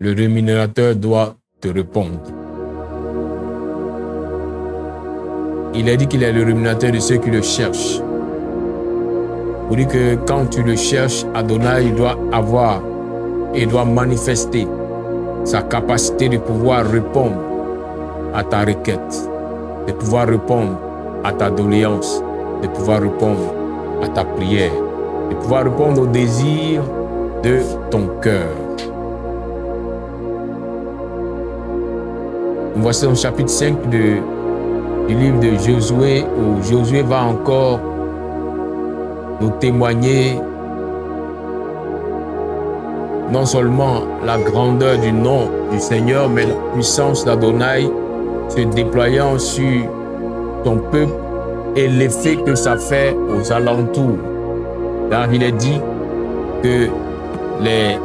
le rémunérateur doit te répondre. Il a dit qu'il est le rémunérateur de ceux qui le cherchent. Pour dire que quand tu le cherches, Adonai il doit avoir et doit manifester sa capacité de pouvoir répondre à ta requête, de pouvoir répondre à ta doléance, de pouvoir répondre à ta prière, de pouvoir répondre aux désirs de ton cœur. Voici dans le chapitre 5 du livre de Josué, où Josué va encore nous témoigner non seulement la grandeur du nom du Seigneur, mais la puissance d'Adonai se déployant sur ton peuple et l'effet que ça fait aux alentours. Car il est dit que les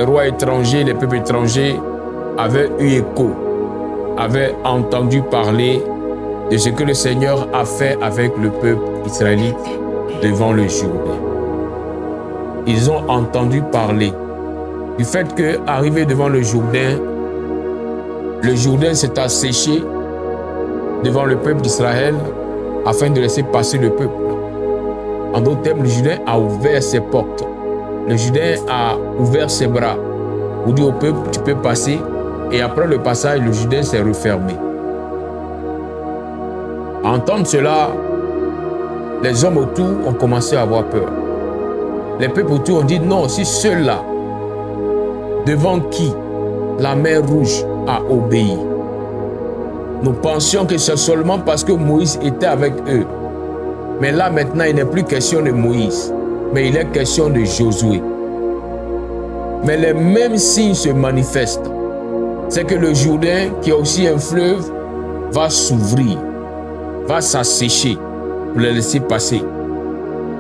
rois étrangers, les peuples étrangers avaient eu écho, avaient entendu parler de ce que le Seigneur a fait avec le peuple israélite devant le Jourdain. Ils ont entendu parler du fait qu'arrivé devant le Jourdain s'est asséché devant le peuple d'Israël afin de laisser passer le peuple. En d'autres termes, le Jourdain a ouvert ses portes. Le Jourdain a ouvert ses bras pour dire au peuple, tu peux passer. Et après le passage, le Jourdain s'est refermé. À entendre cela, les hommes autour ont commencé à avoir peur. Les peuples autour ont dit non, si ceux-là, devant qui la mer Rouge a obéi, nous pensions que c'est seulement parce que Moïse était avec eux. Mais là maintenant, il n'est plus question de Moïse, mais il est question de Josué. Mais les mêmes signes se manifestent. C'est que le Jourdain, qui est aussi un fleuve, va s'ouvrir, va s'assécher pour les laisser passer.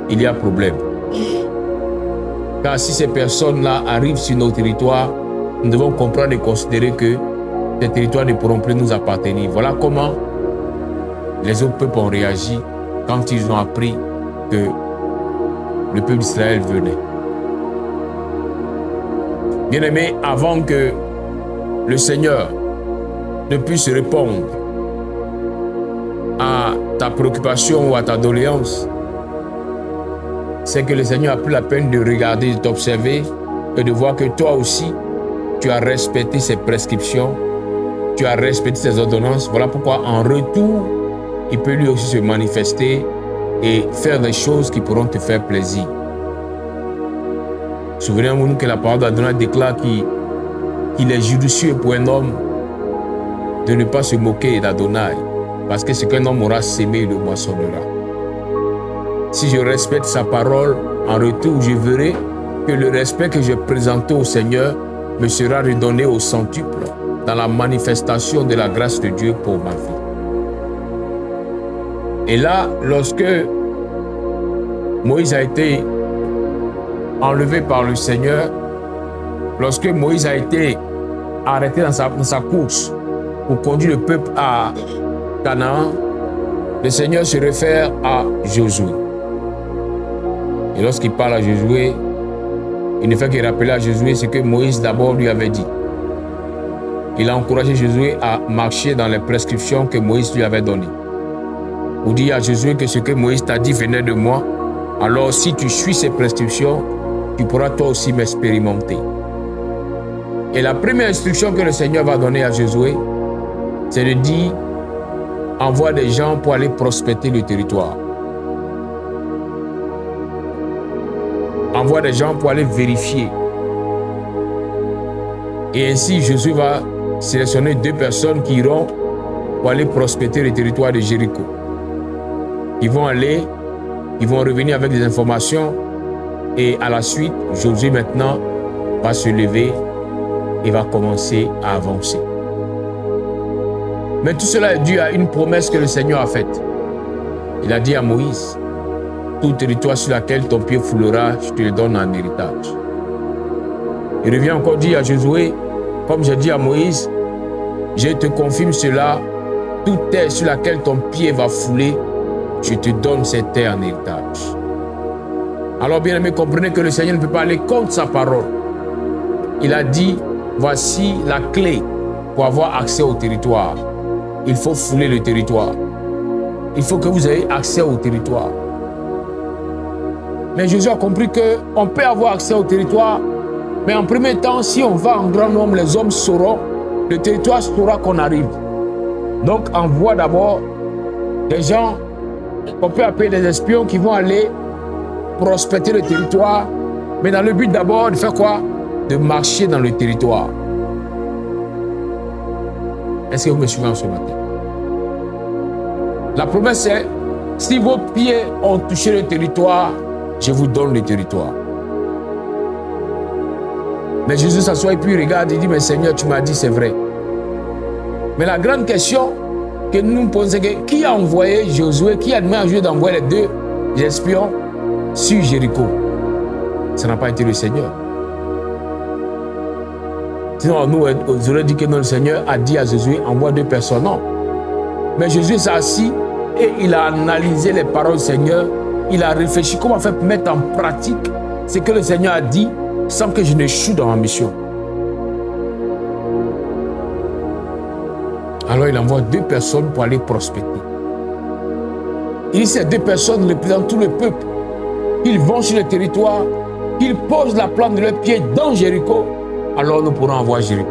Il y a problème. Car si ces personnes-là arrivent sur nos territoires, nous devons comprendre et considérer que ces territoires ne pourront plus nous appartenir. Voilà comment les autres peuples ont réagi quand ils ont appris que le peuple d'Israël venait. Bien-aimés, avant que le Seigneur ne puisse répondre à ta préoccupation ou à ta doléance, c'est que le Seigneur a pris la peine de regarder, de t'observer et de voir que toi aussi, tu as respecté ses prescriptions, tu as respecté ses ordonnances. Voilà pourquoi en retour, il peut lui aussi se manifester et faire des choses qui pourront te faire plaisir. Souvenez-vous que la parole d'Adonai déclare qu'il est judicieux pour un homme de ne pas se moquer d'Adonai, parce que ce qu'un homme aura sémé, il le moissonnera. Si je respecte sa parole, en retour, je verrai que le respect que j'ai présenté au Seigneur me sera redonné au centuple dans la manifestation de la grâce de Dieu pour ma vie. Et là, lorsque Moïse a été enlevé par le Seigneur, lorsque Moïse a été arrêté dans sa course pour conduire le peuple à Canaan, le Seigneur se réfère à Josué. Et lorsqu'il parle à Josué, il ne fait que rappeler à Josué ce que Moïse d'abord lui avait dit. Il a encouragé Josué à marcher dans les prescriptions que Moïse lui avait données. Pour dire à Josué que ce que Moïse t'a dit venait de moi, alors si tu suis ces prescriptions, tu pourras toi aussi m'expérimenter. Et la première instruction que le Seigneur va donner à Josué, c'est de dire, envoie des gens pour aller prospecter le territoire. Envoie des gens pour aller vérifier. Et ainsi, Josué va sélectionner 2 personnes qui iront pour aller prospecter le territoire de Jéricho. Ils vont aller, ils vont revenir avec des informations et à la suite, Josué maintenant va se lever et va commencer à avancer. Mais tout cela est dû à une promesse que le Seigneur a faite. Il a dit à Moïse, tout territoire sur lequel ton pied foulera, je te le donne en héritage. Il revient encore dire à Josué, comme j'ai dit à Moïse, je te confirme cela, toute terre sur laquelle ton pied va fouler, je te donne cette terre en héritage. Alors bien aimé, comprenez que le Seigneur ne peut pas aller contre sa parole. il a dit, voici la clé pour avoir accès au territoire. Il faut fouler le territoire. Il faut que vous ayez accès au territoire. Mais Jésus a compris qu'on peut avoir accès au territoire, mais en premier temps, si on va en grand nombre, les hommes sauront, le territoire saura qu'on arrive. Donc, envoie d'abord des gens qu'on peut appeler des espions qui vont aller prospecter le territoire, mais dans le but d'abord de faire quoi? De marcher dans le territoire. Est-ce que vous me suivez en ce matin? La promesse est, si vos pieds ont touché le territoire, je vous donne le territoire. Mais Jésus s'assoit et puis il regarde et dit, mais Seigneur, tu m'as dit, c'est vrai. Mais la grande question que nous nous posons, c'est que qui a envoyé Josué, qui a demandé à Josué d'envoyer les deux espions sur Jéricho? Ça n'a pas été le Seigneur. Sinon, nous, on aurait dit que non, le Seigneur a dit à Josué, envoie deux personnes. Non. Mais Jésus s'est assis et il a analysé les paroles du Seigneur. Il a réfléchi comment faire pour mettre en pratique ce que le Seigneur a dit sans que je n'échoue dans ma mission. Alors il envoie deux personnes pour aller prospecter. Il dit ces deux personnes représentent tout le peuple. Ils vont sur le territoire, ils posent la plante de leurs pieds dans Jéricho, alors nous pourrons avoir Jéricho.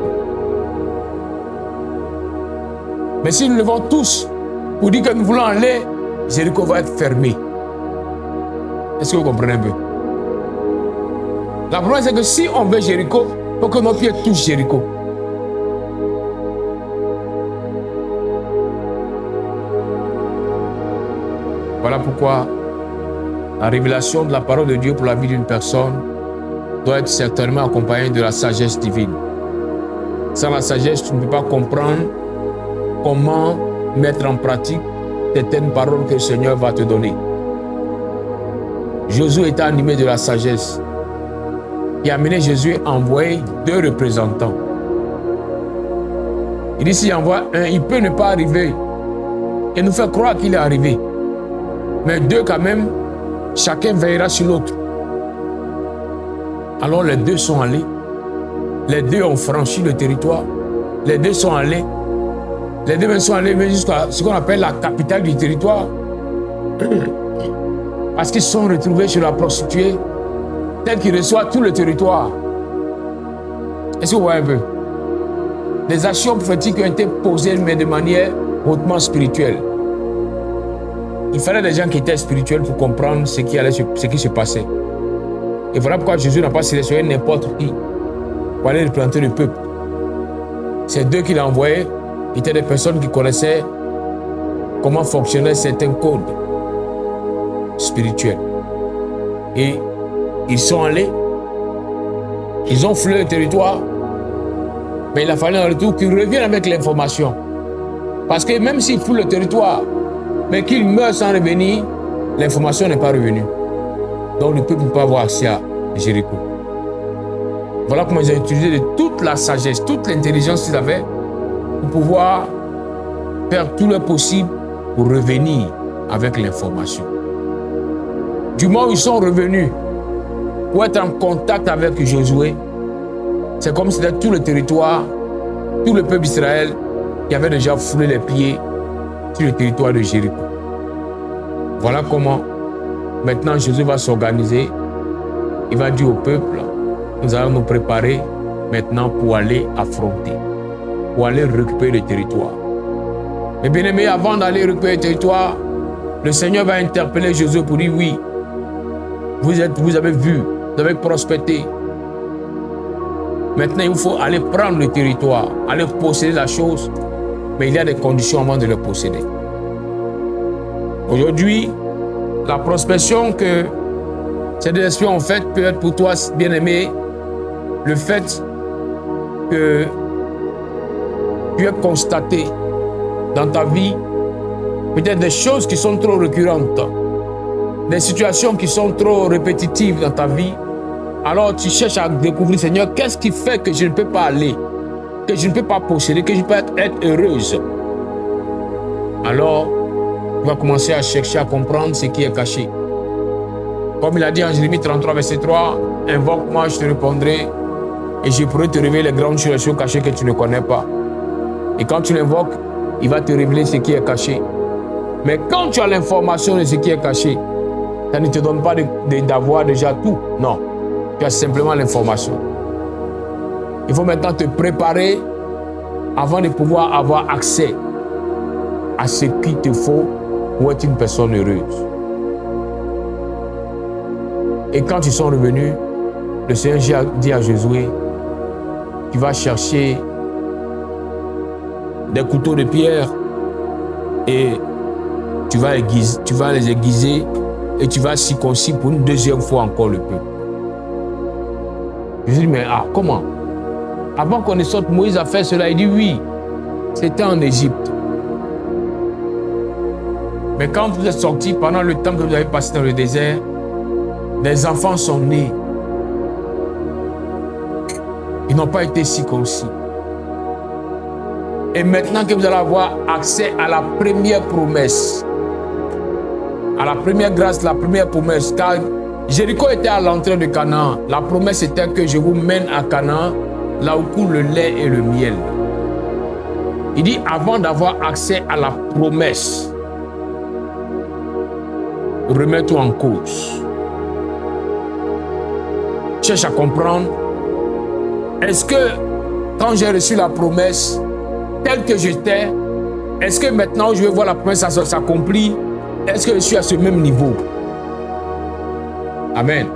Mais si nous le levons tous pour dire que nous voulons aller, Jéricho va être fermé. Est-ce que vous comprenez un peu? La promesse c'est que si on veut Jéricho, il faut que nos pieds touchent Jéricho. Voilà pourquoi la révélation de la parole de Dieu pour la vie d'une personne doit être certainement accompagnée de la sagesse divine. Sans la sagesse, tu ne peux pas comprendre comment mettre en pratique certaines paroles que le Seigneur va te donner. Josué était animé de la sagesse. Il a amené Jésus à envoyer deux représentants. Il dit s'il envoie un, il peut ne pas arriver et nous faire croire qu'il est arrivé. Mais deux quand même, chacun veillera sur l'autre. Alors les deux sont allés. Les deux ont franchi le territoire. Les deux sont allés. Les deux sont allés jusqu'à ce qu'on appelle la capitale du territoire. Parce qu'ils se sont retrouvés chez la prostituée, telle qu'il reçoit tout le territoire. Est-ce que vous voyez un peu? Les actions prophétiques ont été posées, mais de manière hautement spirituelle. Il fallait des gens qui étaient spirituels pour comprendre ce qui se passait. Et voilà pourquoi Jésus n'a pas sélectionné n'importe qui pour aller représenter le peuple. Ces deux qu'il a envoyés étaient des personnes qui connaissaient comment fonctionnaient certains codes spirituels. Et ils sont allés, ils ont foulé le territoire, mais il a fallu en retour qu'ils reviennent avec l'information. Parce que même s'ils foulent le territoire, mais qu'ils meurent sans revenir, l'information n'est pas revenue. Donc le peuple ne peut pas avoir accès à Jéricho. Voilà comment ils ont utilisé de toute la sagesse, toute l'intelligence qu'ils avaient pour pouvoir faire tout le possible pour revenir avec l'information. Du moment où ils sont revenus pour être en contact avec Josué, c'est comme si c'était tout le territoire, tout le peuple d'Israël qui avait déjà foulé les pieds sur le territoire de Jéricho. Voilà comment maintenant Jésus va s'organiser. Il va dire au peuple, nous allons nous préparer maintenant pour aller affronter, pour aller récupérer le territoire. Mais bien aimé, avant d'aller récupérer le territoire, le Seigneur va interpeller Jésus pour dire oui, vous avez vu, vous avez prospecté. Maintenant, il vous faut aller prendre le territoire, aller posséder la chose, mais il y a des conditions avant de le posséder. Aujourd'hui, la prospection que ces deux espions ont faite peut être pour toi, bien-aimé, le fait que tu as constaté dans ta vie peut-être des choses qui sont trop récurrentes, des situations qui sont trop répétitives dans ta vie. Alors tu cherches à découvrir, Seigneur, qu'est-ce qui fait que je ne peux pas aller, que je ne peux pas posséder, que je ne peux pas être heureuse. Alors, tu vas commencer à chercher à comprendre ce qui est caché. Comme il a dit en Jérémie 33, verset 3, invoque-moi, je te répondrai. Et je pourrais te révéler les grandes choses, les choses cachées que tu ne connais pas. Et quand tu l'invoques, il va te révéler ce qui est caché. Mais quand tu as l'information de ce qui est caché, ça ne te donne pas d'avoir déjà tout. Non, tu as simplement l'information. Il faut maintenant te préparer avant de pouvoir avoir accès à ce qu'il te faut pour être une personne heureuse. Et quand ils sont revenus, le Seigneur dit à Josué, tu vas chercher des couteaux de pierre et tu vas les aiguiser et tu vas circoncire pour une deuxième fois encore le peuple. Je dis, mais comment? Avant qu'on ne sorte, Moïse a fait cela. Il dit, oui, c'était en Égypte. Mais quand vous êtes sortis, pendant le temps que vous avez passé dans le désert, les enfants sont nés. Ils n'ont pas été circoncis. Et maintenant que vous allez avoir accès à la première promesse, à la première grâce, la première promesse, car Jéricho était à l'entrée de Canaan. La promesse était que je vous mène à Canaan, là où coule le lait et le miel. Il dit, avant d'avoir accès à la promesse, remets-toi en cause. Cherche à comprendre, est-ce que quand j'ai reçu la promesse, telle que j'étais, est-ce que maintenant je vais voir la promesse s'accomplir? Est-ce que je suis à ce même niveau? Amen.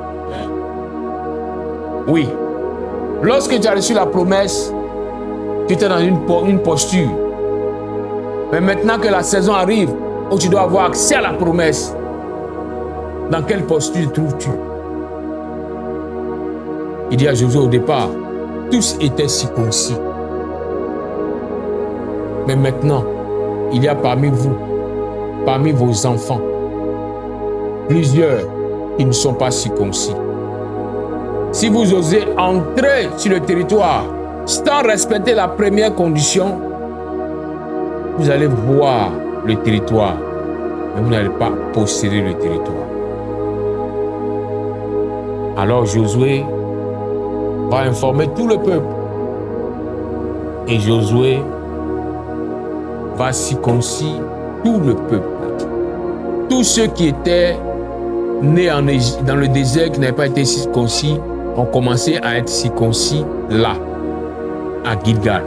Oui. Lorsque tu as reçu la promesse, tu étais dans une posture. Mais maintenant que la saison arrive, où tu dois avoir accès à la promesse, dans quelle posture trouves-tu? Il dit à Josué au départ, tous étaient circoncis. Mais maintenant, il y a parmi vous, parmi vos enfants, plusieurs qui ne sont pas circoncis. Si vous osez entrer sur le territoire sans respecter la première condition, vous allez voir le territoire, mais vous n'allez pas posséder le territoire. Alors Josué va informer tout le peuple. Et Josué va circoncire tout le peuple. Tous ceux qui étaient nés dans le désert, qui n'avaient pas été circoncis, ont commencé à être circoncis là, à Gilgal,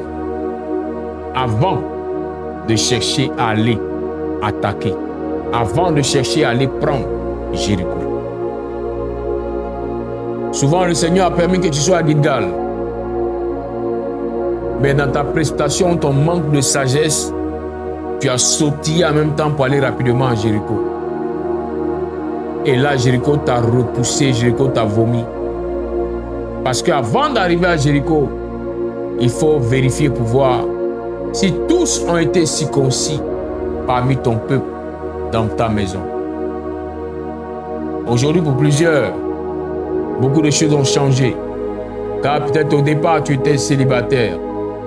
avant de chercher à aller attaquer, avant de chercher à aller prendre Jéricho. Souvent, le Seigneur a permis que tu sois à Gilgal, mais dans ta prestation, ton manque de sagesse, tu as sautillé en même temps pour aller rapidement à Jéricho. Et là, Jéricho t'a repoussé, Jéricho t'a vomi. Parce qu'avant d'arriver à Jéricho, il faut vérifier pour voir si tous ont été circoncis parmi ton peuple dans ta maison. Aujourd'hui, pour plusieurs, beaucoup de choses ont changé. Car peut-être au départ, tu étais célibataire.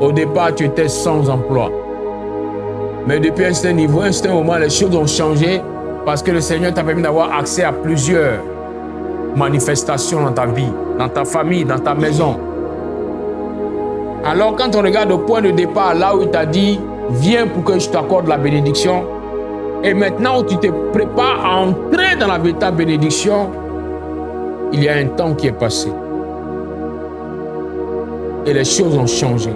Au départ, tu étais sans emploi. Mais depuis un certain niveau, un certain moment, les choses ont changé parce que le Seigneur t'a permis d'avoir accès à plusieurs manifestations dans ta vie, dans ta famille, dans ta maison. Alors quand on regarde au point de départ, là où il t'a dit, viens pour que je t'accorde la bénédiction, et maintenant où tu te prépares à entrer dans la véritable bénédiction, il y a un temps qui est passé. Et les choses ont changé.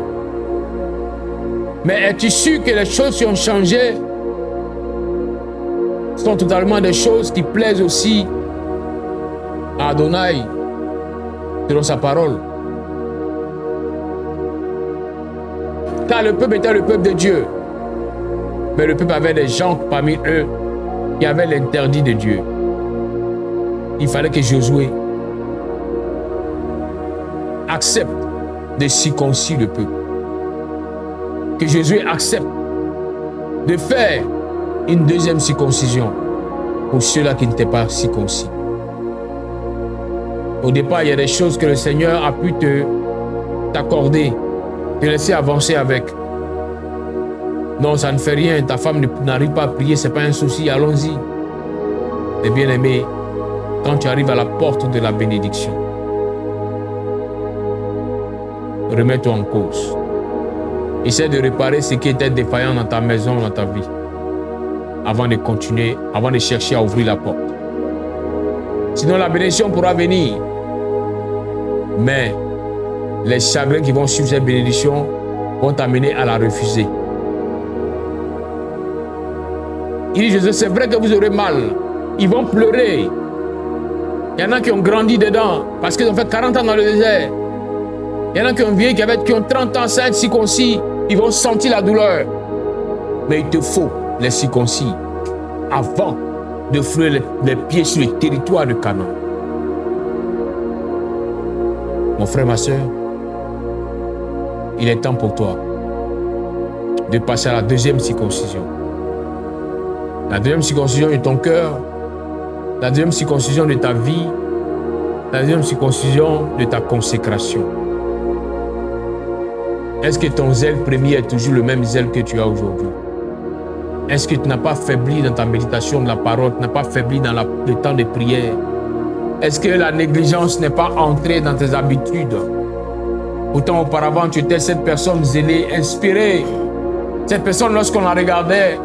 Mais es-tu sûr que les choses qui ont changé sont totalement des choses qui plaisent aussi à Adonai, selon sa parole? Car le peuple était le peuple de Dieu. Mais le peuple avait des gens parmi eux qui avaient l'interdit de Dieu. Il fallait que Josué accepte de circoncire le peuple. Que Josué accepte de faire une deuxième circoncision pour ceux-là qui n'étaient pas circoncis. Au départ, il y a des choses que le Seigneur a pu t'accorder, te laisser avancer avec. Non, ça ne fait rien, ta femme n'arrive pas à prier, ce n'est pas un souci, allons-y. Mais bien aimé, quand tu arrives à la porte de la bénédiction, remets-toi en cause. Essaie de réparer ce qui était défaillant dans ta maison, dans ta vie, avant de continuer, avant de chercher à ouvrir la porte. Sinon, la bénédiction pourra venir, mais les chagrins qui vont suivre cette bénédiction vont t'amener à la refuser. Il dit, Jésus, c'est vrai que vous aurez mal. Ils vont pleurer. Il y en a qui ont grandi dedans parce qu'ils ont fait 40 ans dans le désert. Il y en a qui ont vieilli, qui ont 30 ans, 5 circoncis. Ils vont sentir la douleur. Mais il te faut les circoncis avant de fouler les pieds sur le territoire de Canaan. Mon frère, ma soeur, il est temps pour toi de passer à la deuxième circoncision. La deuxième circoncision de ton cœur, la deuxième circoncision de ta vie, la deuxième circoncision de ta consécration. Est-ce que ton zèle premier est toujours le même zèle que tu as aujourd'hui? Est-ce que tu n'as pas faibli dans ta méditation de la parole, tu n'as pas faibli dans le temps de prière? Est-ce que la négligence n'est pas entrée dans tes habitudes? Pourtant, auparavant, tu étais cette personne zélée, inspirée. Cette personne, lorsqu'on la regardait,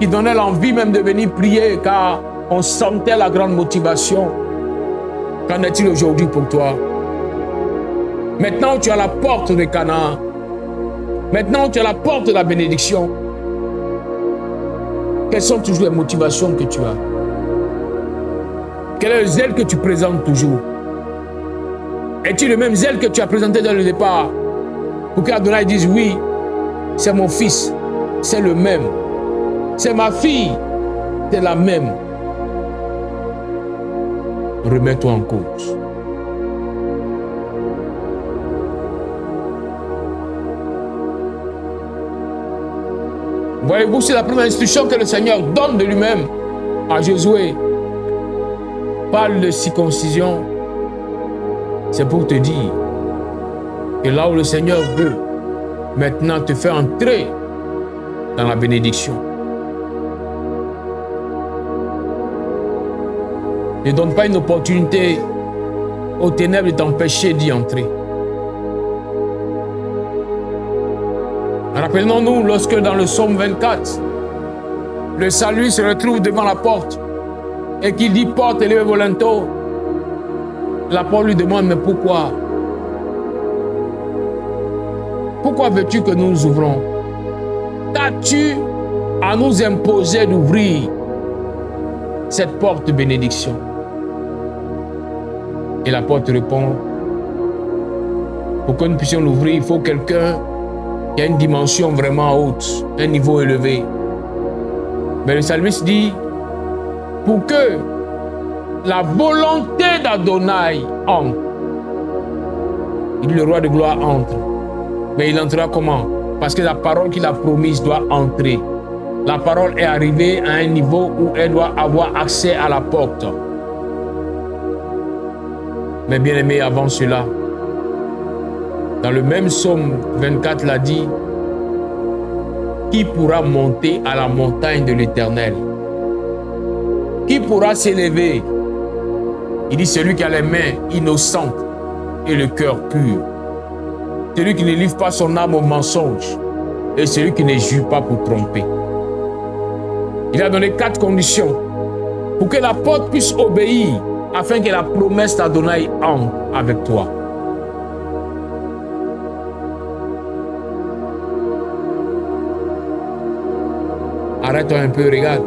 qui donnait l'envie même de venir prier, car on sentait la grande motivation. Qu'en est-il aujourd'hui pour toi? Maintenant, tu as la porte de Canaan. Maintenant, tu as la porte de la bénédiction. Quelles sont toujours les motivations que tu as? Quel est le zèle que tu présentes toujours? Es-tu le même zèle que tu as présenté dans le départ? Pour qu'Adonai dise oui, c'est mon fils, c'est le même. C'est ma fille, c'est la même. Remets-toi en cause. Voyez-vous, c'est la première instruction que le Seigneur donne de lui-même à Josué. Parle de circoncision. C'est pour te dire que là où le Seigneur veut maintenant te faire entrer dans la bénédiction. Ne donne pas une opportunité aux ténèbres de t'empêcher d'y entrer. Rappelons-nous lorsque dans le psaume 24, le salut se retrouve devant la porte et qu'il dit porte élevée volonto. La porte lui demande mais pourquoi? Pourquoi veux-tu que nous ouvrons? T'as-tu à nous imposer d'ouvrir cette porte de bénédiction? Et la porte répond, pour que nous puissions l'ouvrir, il faut quelqu'un qui a une dimension vraiment haute, un niveau élevé. Mais le psalmiste dit, pour que la volonté d'Adonai entre, il dit le roi de gloire entre. Mais il entrera comment? Parce que la parole qu'il a promise doit entrer. La parole est arrivée à un niveau où elle doit avoir accès à la porte. Mais bien aimé, avant cela, dans le même psaume 24 l'a dit, qui pourra monter à la montagne de l'Éternel? Qui pourra s'élever? Il dit celui qui a les mains innocentes et le cœur pur. Celui qui ne livre pas son âme au mensonge et celui qui ne jure pas pour tromper. Il a donné 4 conditions pour que la porte puisse obéir afin que la promesse d'Adonai entre avec toi. Arrête-toi un peu, regarde.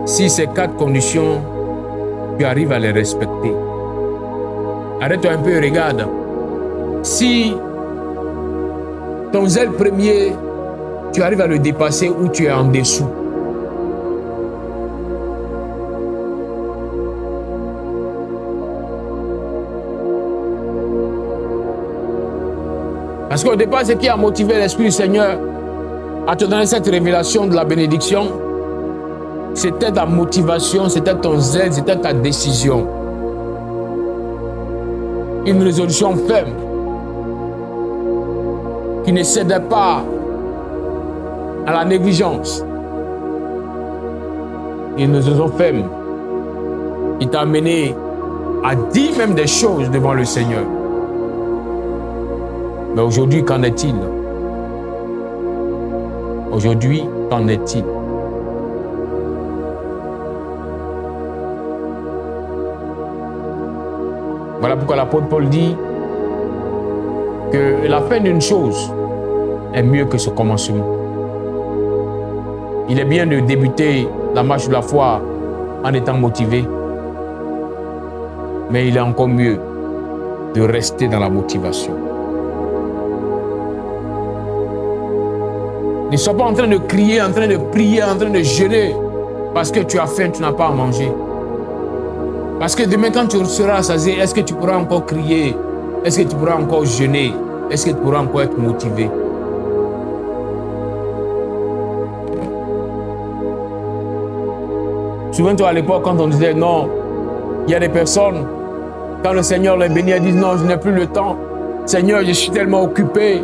Si ces 4 conditions, tu arrives à les respecter. Arrête-toi un peu, regarde. Si ton zèle premier, tu arrives à le dépasser ou tu es en dessous. Parce qu'au départ, ce qui a motivé l'Esprit du Seigneur à te donner cette révélation de la bénédiction, c'était ta motivation, c'était ton zèle, c'était ta décision. Une résolution ferme qui ne cédait pas à la négligence. Une résolution ferme qui t'a amené à dire même des choses devant le Seigneur. Mais aujourd'hui, qu'en est-il? Aujourd'hui, qu'en est-il? Voilà pourquoi l'apôtre Paul dit que la fin d'une chose est mieux que ce commencement. Il est bien de débuter la marche de la foi en étant motivé, mais il est encore mieux de rester dans la motivation. Ne sois pas en train de crier, en train de prier, en train de jeûner parce que tu as faim, tu n'as pas à manger. Parce que demain, quand tu seras rassasié, est-ce que tu pourras encore crier? Est-ce que tu pourras encore jeûner? Est-ce que tu pourras encore être motivé? Souviens-toi à l'époque quand on disait non, il y a des personnes, quand le Seigneur les bénit, elles disent non, je n'ai plus le temps. Seigneur, je suis tellement occupé.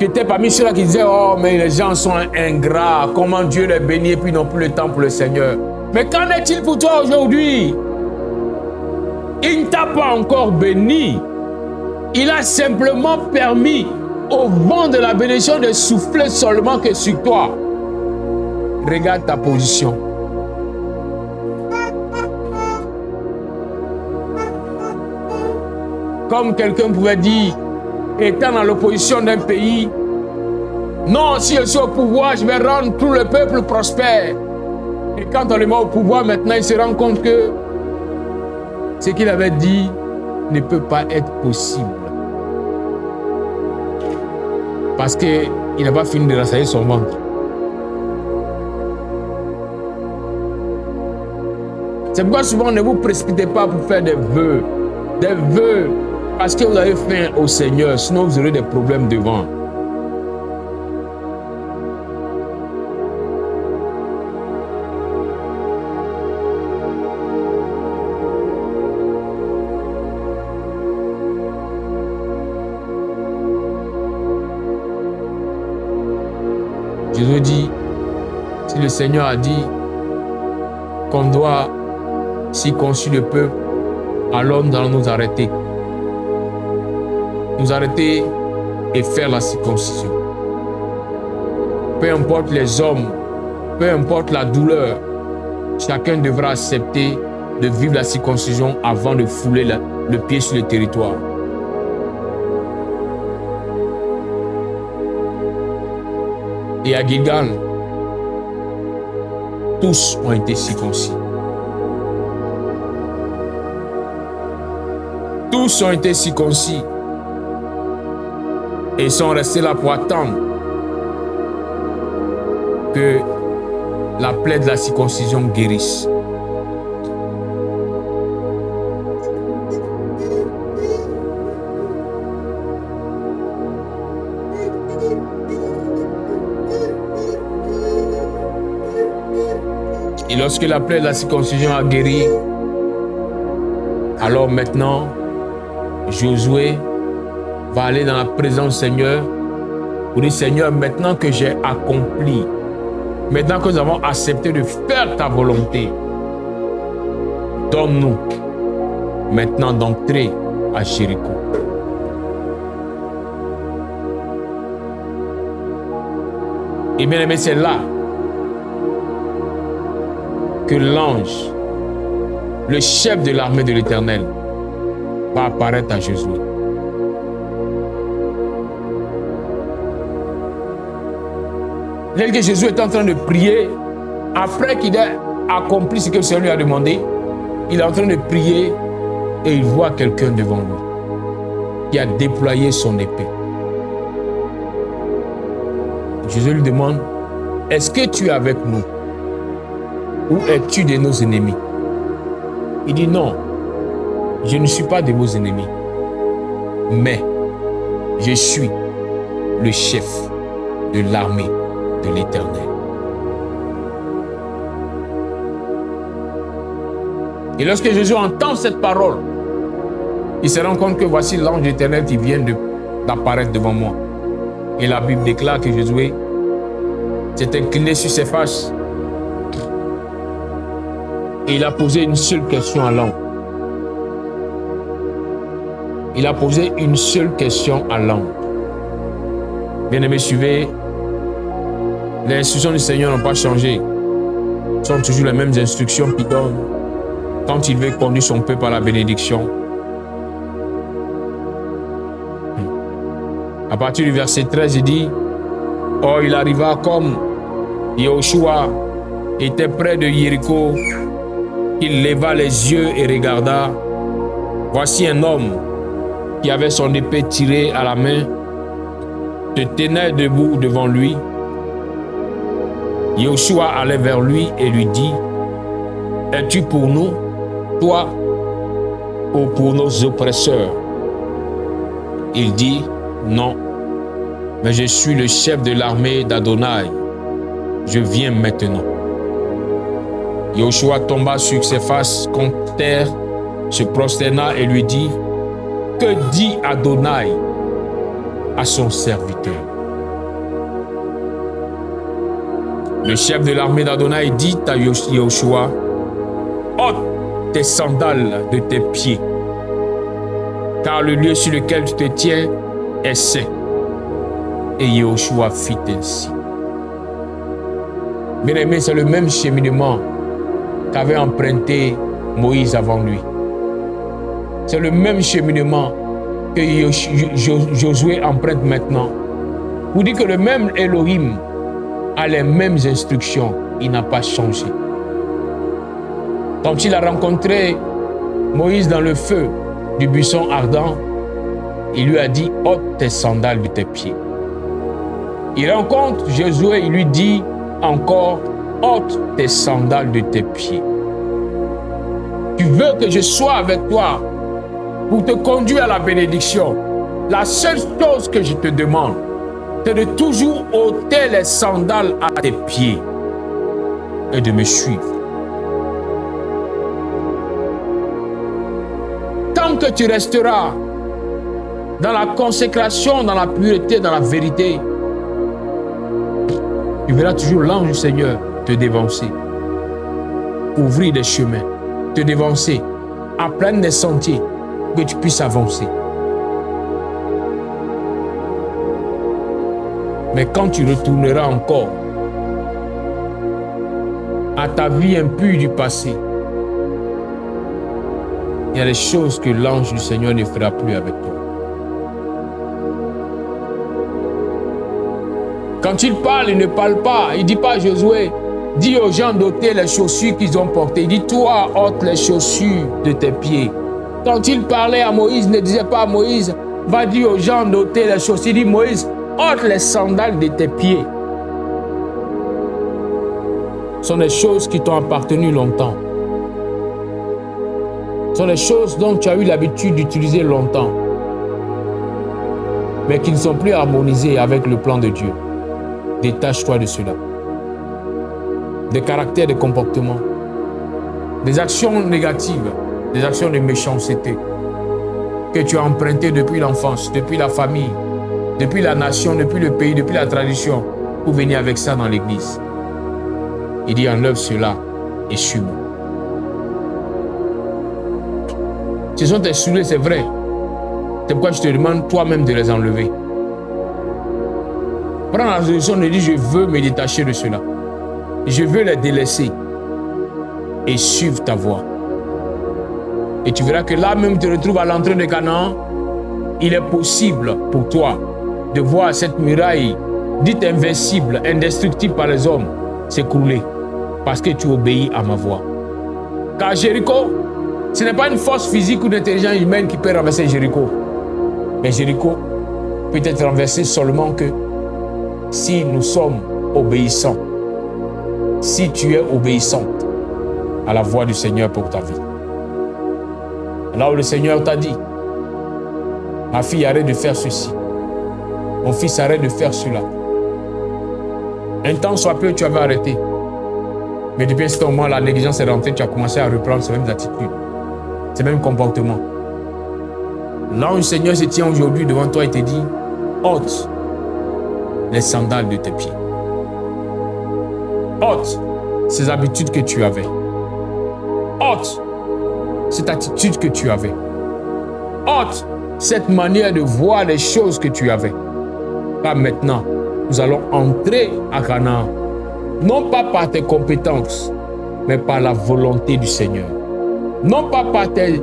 J'étais parmi ceux-là qui disaient oh, mais les gens sont ingrats. Comment Dieu les bénit et puis ils n'ont plus le temps pour le Seigneur. Mais qu'en est-il pour toi aujourd'hui? Il ne t'a pas encore béni. Il a simplement permis au vent de la bénédiction de souffler seulement que sur toi. Regarde ta position. Comme quelqu'un pouvait dire, étant dans l'opposition d'un pays, non, si je suis au pouvoir, je vais rendre tout le peuple prospère. Et quand on le met au pouvoir, maintenant, il se rend compte que ce qu'il avait dit ne peut pas être possible. Parce qu'il n'a pas fini de rassasier son ventre. C'est pourquoi souvent ne vous précipitez pas pour faire des vœux. Des vœux parce que vous avez faim au Seigneur, sinon vous aurez des problèmes devant. Jésus dit, si le Seigneur a dit qu'on doit circoncire le peuple, alors nous allons nous arrêter. Nous arrêter et faire la circoncision. Peu importe les hommes, peu importe la douleur, chacun devra accepter de vivre la circoncision avant de fouler le pied sur le territoire. Et à Gilgal, tous ont été circoncis. Tous ont été circoncis. Et ils sont restés là pour attendre que la plaie de la circoncision guérisse. Et lorsque la plaie de la circoncision a guéri, alors maintenant, Josué va aller dans la présence du Seigneur pour dire, Seigneur, maintenant que j'ai accompli, maintenant que nous avons accepté de faire ta volonté, donne-nous maintenant d'entrer à Jéricho. Et bien aimé, c'est là que l'ange, le chef de l'armée de l'Éternel, va apparaître à Josué. Dès que Jésus est en train de prier, après qu'il ait accompli ce que le Seigneur lui a demandé, il est en train de prier et il voit quelqu'un devant lui qui a déployé son épée. Jésus lui demande, est-ce que tu es avec nous ou es-tu de nos ennemis? Il dit non, je ne suis pas de vos ennemis, mais je suis le chef de l'armée de l'Éternel. Et lorsque Jésus entend cette parole, il se rend compte que voici l'ange éternel qui vient d'apparaître devant moi. Et la Bible déclare que Jésus s'est incliné sur ses faces et il a posé une seule question à l'ange. Il a posé une seule question à l'ange. Bien-aimés, suivez. Les instructions du Seigneur n'ont pas changé. Ce sont toujours les mêmes instructions qu'il donne quand il veut conduire son peuple à la bénédiction. À partir du verset 13, il dit, « Oh, il arriva comme Yahushua était près de Jéricho, il leva les yeux et regarda. Voici un homme qui avait son épée tirée à la main, se tenait debout devant lui. Yahushua allait vers lui et lui dit, « Es-tu pour nous, toi, ou pour nos oppresseurs? » Il dit, « Non, mais je suis le chef de l'armée d'Adonai. Je viens maintenant. » Yahushua tomba sur ses faces contre terre, se prosterna et lui dit, « Que dit Adonai à son serviteur? » Le chef de l'armée d'Adonai dit à Yahushua, « Ôte tes sandales de tes pieds, car le lieu sur lequel tu te tiens est saint. » Et Yahushua fit ainsi. Bien-aimé, c'est le même cheminement qu'avait emprunté Moïse avant lui. C'est le même cheminement que Josué emprunte maintenant. Vous dites que le même Elohim a les mêmes instructions, il n'a pas changé. Quand il a rencontré Moïse dans le feu du buisson ardent, il lui a dit, « Ôte tes sandales de tes pieds. » Il rencontre Josué, il lui dit encore, « Ôte tes sandales de tes pieds. » Tu veux que je sois avec toi pour te conduire à la bénédiction. La seule chose que je te demande, c'est de toujours ôter les sandales à tes pieds et de me suivre. Tant que tu resteras dans la consécration, dans la pureté, dans la vérité, tu verras toujours l'ange du Seigneur te dévancer, ouvrir des chemins, te dévancer, aplanir des sentiers pour que tu puisses avancer. Mais quand tu retourneras encore à ta vie impure du passé, il y a des choses que l'ange du Seigneur ne fera plus avec toi. Quand il parle, il ne parle pas. Il ne dit pas à Josué, dis aux gens d'ôter les chaussures qu'ils ont portées. Il dit, toi, ôte les chaussures de tes pieds. Quand il parlait à Moïse, il ne disait pas à Moïse, va dire aux gens d'ôter les chaussures. Il dit, Moïse, ôte les sandales de tes pieds. Ce sont des choses qui t'ont appartenu longtemps. Ce sont des choses dont tu as eu l'habitude d'utiliser longtemps, mais qui ne sont plus harmonisées avec le plan de Dieu. Détache-toi de cela. Des caractères, des comportements, des actions négatives, des actions de méchanceté que tu as empruntées depuis l'enfance, depuis la famille, depuis la nation, depuis le pays, depuis la tradition, pour venir avec ça dans l'église. Il dit, enlève cela et suis-moi. Ce sont tes souliers, c'est vrai. C'est pourquoi je te demande toi-même de les enlever. Prends la résolution de dire, je veux me détacher de cela. Je veux les délaisser et suivre ta voie. Et tu verras que là même tu te retrouves à l'entrée de Canaan, il est possible pour toi de voir cette muraille dite invincible, indestructible par les hommes, s'écrouler parce que tu obéis à ma voix. Car Jéricho, ce n'est pas une force physique ou d'intelligence humaine qui peut renverser Jéricho. Mais Jéricho peut être renversé seulement que si nous sommes obéissants. Si tu es obéissante à la voix du Seigneur pour ta vie. Là où le Seigneur t'a dit, ma fille, arrête de faire ceci. Mon fils, arrête de faire cela. Un temps soit peu, tu avais arrêté. Mais depuis ce moment, la négligence est rentrée, tu as commencé à reprendre ces mêmes attitudes, ces mêmes comportements. Là où le Seigneur se tient aujourd'hui devant toi et te dit, ôte les sandales de tes pieds. Ôte ces habitudes que tu avais. Ôte cette attitude que tu avais. Ôte cette manière de voir les choses que tu avais. Car maintenant, nous allons entrer à Canaan. Non pas par tes compétences, mais par la volonté du Seigneur. Non pas par tes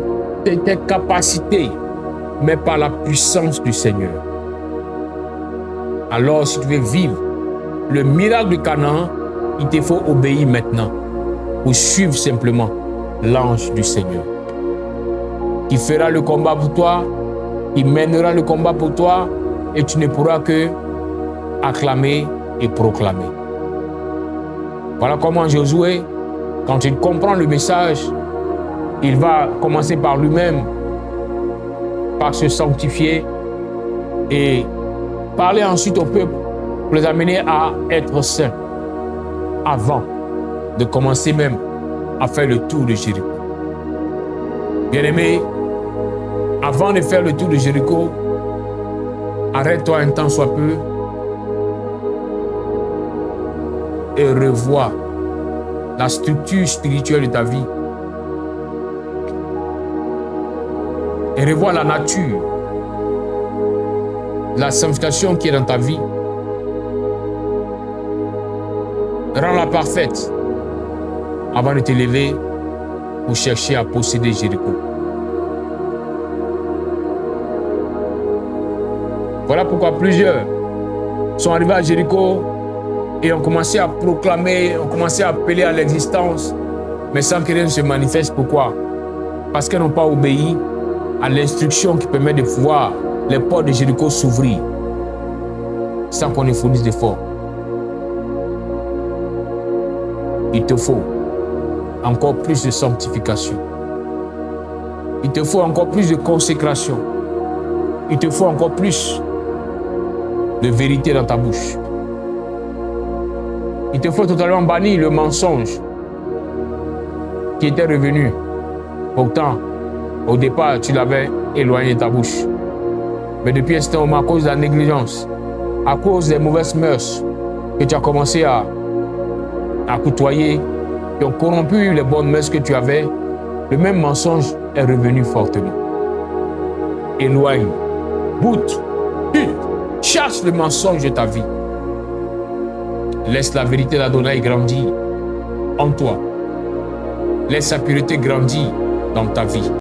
capacités, mais par la puissance du Seigneur. Alors, si tu veux vivre le miracle du Canaan, il te faut obéir maintenant pour suivre simplement l'ange du Seigneur qui fera le combat pour toi, qui mènera le combat pour toi, et tu ne pourras que acclamer et proclamer. Voilà comment Josué, quand il comprend le message, il va commencer par lui-même, par se sanctifier et parler ensuite au peuple pour les amener à être saints avant de commencer même à faire le tour de Jéricho. Bien-aimé, avant de faire le tour de Jéricho, arrête-toi un temps soit peu et revois la structure spirituelle de ta vie. Et revois la nature, la sanctification qui est dans ta vie. Rends-la parfaite avant de te lever pour chercher à posséder Jéricho. Voilà pourquoi plusieurs sont arrivés à Jéricho et ont commencé à proclamer, ont commencé à appeler à l'existence, mais sans que rien ne se manifeste. Pourquoi? Parce qu'elles n'ont pas obéi à l'instruction qui permet de voir les portes de Jéricho s'ouvrir sans qu'on ne fournisse d'efforts. Il te faut encore plus de sanctification. Il te faut encore plus de consécration. Il te faut encore plus de vérité dans ta bouche. Il te faut totalement bannir le mensonge qui était revenu. Pourtant, au départ, tu l'avais éloigné de ta bouche. Mais depuis un instant, à cause de la négligence, à cause des mauvaises mœurs que tu as commencé à côtoyer, qui ont corrompu les bonnes mœurs que tu avais, le même mensonge est revenu fortement. Éloigne, boute, tue, chasse le mensonge de ta vie. Laisse la vérité d'Adonai grandir en toi. Laisse sa pureté grandir dans ta vie.